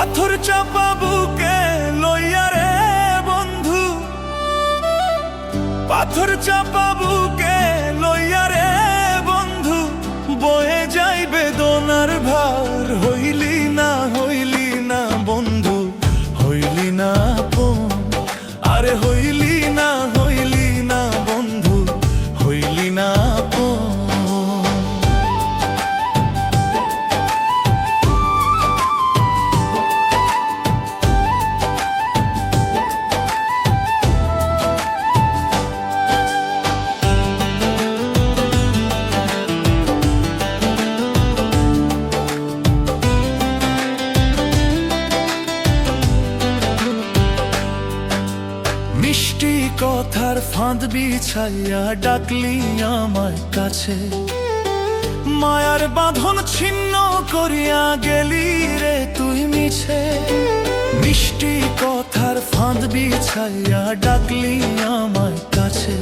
পাথর চাপা বুকে লইয়া রে বন্ধু, পাথর চাপা বুকে লইয়া রে বন্ধু, বয়ে যাই বেদনার ভার। হইলি না বন্ধু, হইলি না আপন, আরে হইলি না বন্ধু, হইলি না আপন। মিষ্টি কথার ফাঁদ বিছাইয়া ডাকলি আমায় কাছে, মায়ার বাঁধন ছিন্ন করিয়া গেলি রে তুই মিছে। মিষ্টি কথার ফাঁদ বিছাইয়া ডাকলি আমায় কাছে,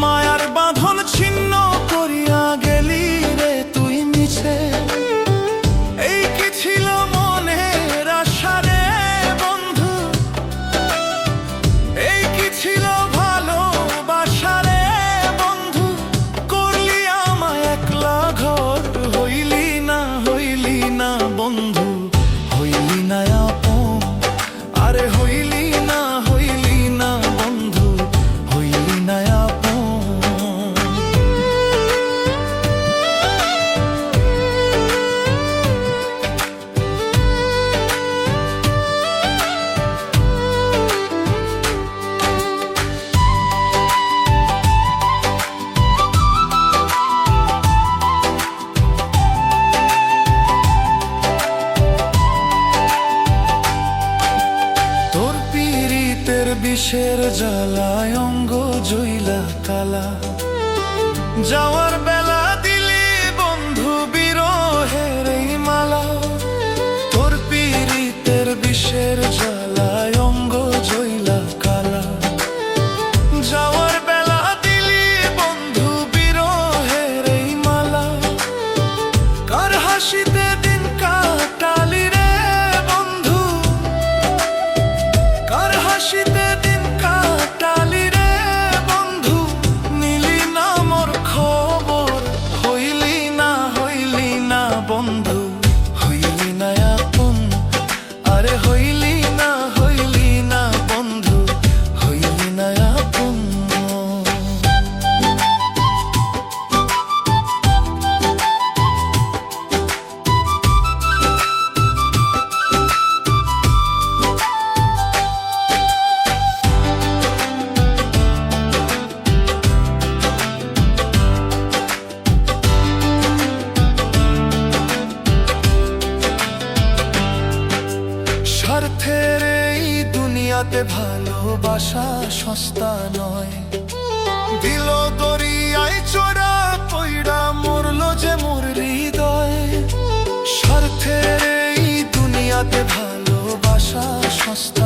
মায়ার বাঁধন ছিন্ন করিয়া গেলি রে তুই মিছে। এই কি ছিল মনের আশা রে বন্ধু, এই কি ছিল ভালোবাসা রে বন্ধু, করলি আমায় একলা ঘর। হইলি না বন্ধু, হইলি না আপন, আরে হইলি না বন্ধু, হইলি না আপন। বিষের জ্বালায় অঙ্গ জইলা কালা, যাওয়ার বেলা দিলি বন্ধু বিরহের এই মালা। তোর পীড়িতের বিষের জ্বালায় অঙ্গ জইলা কালা, যাওয়ার বেলা দিলি বন্ধু বিরহের এই মালা। কার হাসিতে দিন কাটালি রে বন্ধু, কার হাসিতে বন্ধু, হইলি না আপন, আরে হইলি না বন্ধু, হইলি না আপন। স্বার্থের এই দুনিয়াতে ভালোবাসা সস্তা নয়, দিল দরিয়ায় চোরা পইড়া মরলো যে মোর হৃদয়। স্বার্থের এই দুনিয়াতে ভালোবাসা সস্তা